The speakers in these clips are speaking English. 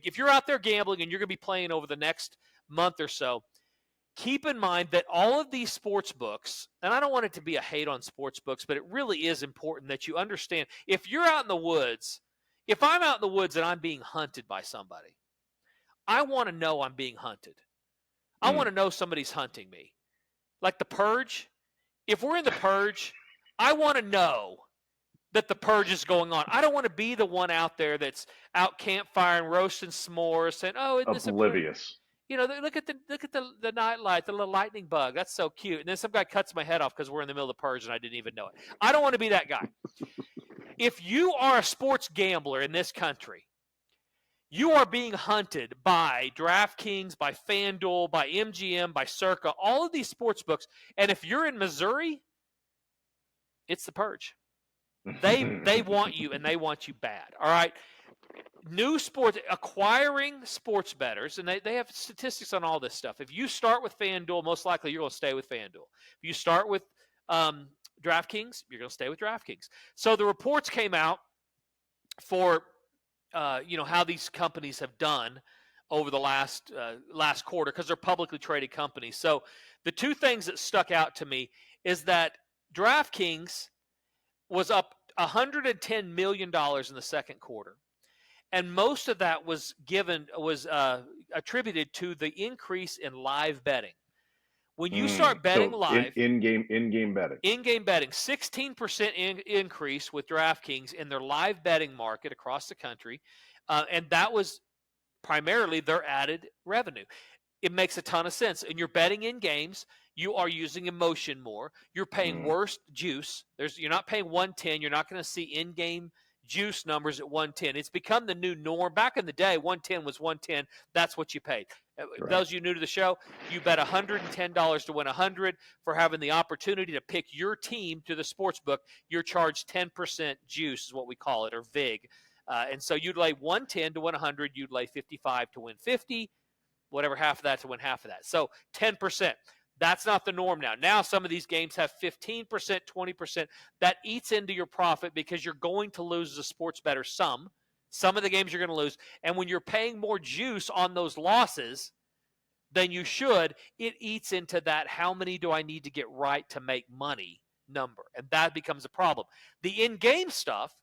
If you're out there gambling and you're going to be playing over the next month or so, keep in mind that all of these sports books, and I don't want it to be a hate on sports books, but it really is important that you understand, if you're out in the woods, if I'm out in the woods and I'm being hunted by somebody, I want to know I'm being hunted. I want to know somebody's hunting me. Like the Purge, if we're in the Purge, I want to know that the Purge is going on. I don't want to be the one out there that's out campfiring, roasting s'mores, saying, "Oh, isn't this oblivious." Look at the night light, the little lightning bug. That's so cute." And then some guy cuts my head off because we're in the middle of the Purge and I didn't even know it. I don't want to be that guy. If you are a sports gambler in this country, you are being hunted by Draft Kings, by FanDuel, by MGM, by Circa, all of these sports books. And if you're in Missouri, it's the Purge. They want you, and they want you bad. All right. New sports, acquiring sports bettors, and they have statistics on all this stuff. If you start with FanDuel, most likely you're going to stay with FanDuel. If you start with DraftKings, you're going to stay with DraftKings. So the reports came out for how these companies have done over the last quarter, because they're publicly traded companies. So the two things that stuck out to me is that DraftKings was up $110 million in the second quarter. And most of that was attributed to the increase in live betting. When you start betting live, in-game betting, 16% increase with DraftKings in their live betting market across the country, and that was primarily their added revenue. It makes a ton of sense. And you're betting in games, you are using emotion more. You're paying worse juice. You're not paying 110. You're not going to see in-game juice numbers at 110. It's become the new norm. Back in the day, 110 was 110. That's what you paid. Right. Those of you new to the show, you bet $110 to win 100 for having the opportunity to pick your team to the sports book. You're charged 10% juice is what we call it, or VIG. And so you'd lay 110 to win 100. You'd lay 55 to win 50, whatever half of that to win half of that. So 10%. That's not the norm now. Now some of these games have 15%, 20%. That eats into your profit because you're going to lose as a sports bettor some. Some of the games you're going to lose. And when you're paying more juice on those losses than you should, it eats into that how many do I need to get right to make money number. And that becomes a problem. The in-game stuff,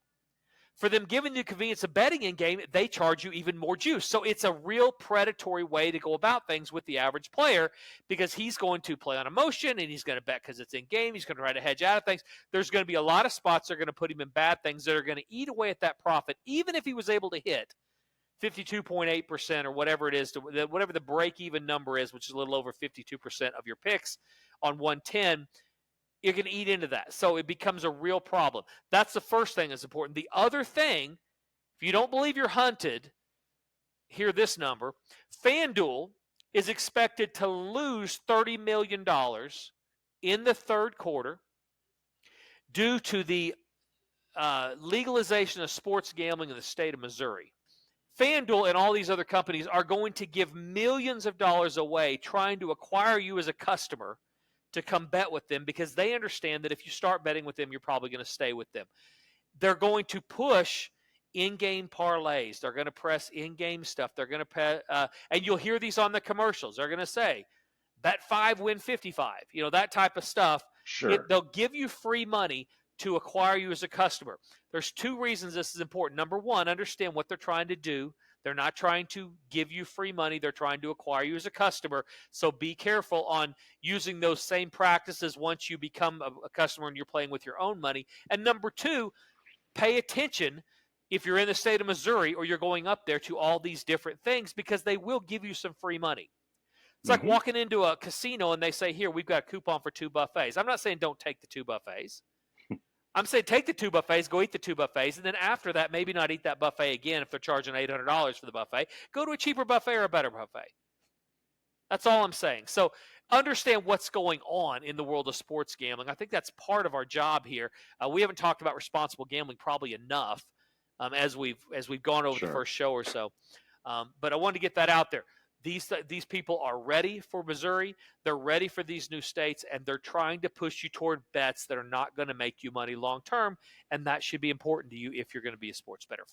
for them giving you the convenience of betting in-game, they charge you even more juice. So it's a real predatory way to go about things with the average player, because he's going to play on emotion and he's going to bet because it's in-game. He's going to try to hedge out of things. There's going to be a lot of spots that are going to put him in bad things that are going to eat away at that profit, even if he was able to hit 52.8% or whatever it is, whatever the break-even number is, which is a little over 52% of your picks on 110. You're going to eat into that. So it becomes a real problem. That's the first thing that's important. The other thing, if you don't believe you're hunted, hear this number. FanDuel is expected to lose $30 million in the third quarter due to the legalization of sports gambling in the state of Missouri. FanDuel and all these other companies are going to give millions of dollars away trying to acquire you as a customer to come bet with them, because they understand that if you start betting with them, you're probably going to stay with them. They're going to push in-game parlays. They're going to press in-game stuff. They're going to and you'll hear these on the commercials. They're going to say, bet 5, win 55. That type of stuff. Sure. They'll give you free money to acquire you as a customer. There's two reasons this is important. Number one, understand what they're trying to do. They're not trying to give you free money. They're trying to acquire you as a customer. So be careful on using those same practices once you become a customer and you're playing with your own money. And number two, pay attention if you're in the state of Missouri or you're going up there to all these different things, because they will give you some free money. It's like walking into a casino and they say, here, we've got a coupon for 2 buffets. I'm not saying don't take the 2 buffets. I'm saying take the 2 buffets, go eat the 2 buffets, and then after that, maybe not eat that buffet again if they're charging $800 for the buffet. Go to a cheaper buffet or a better buffet. That's all I'm saying. So understand what's going on in the world of sports gambling. I think that's part of our job here. We haven't talked about responsible gambling probably enough as we've gone over the first show or so. But I wanted to get that out there. These people are ready for Missouri. They're ready for these new states, and they're trying to push you toward bets that are not going to make you money long term, and that should be important to you if you're going to be a sports bettor.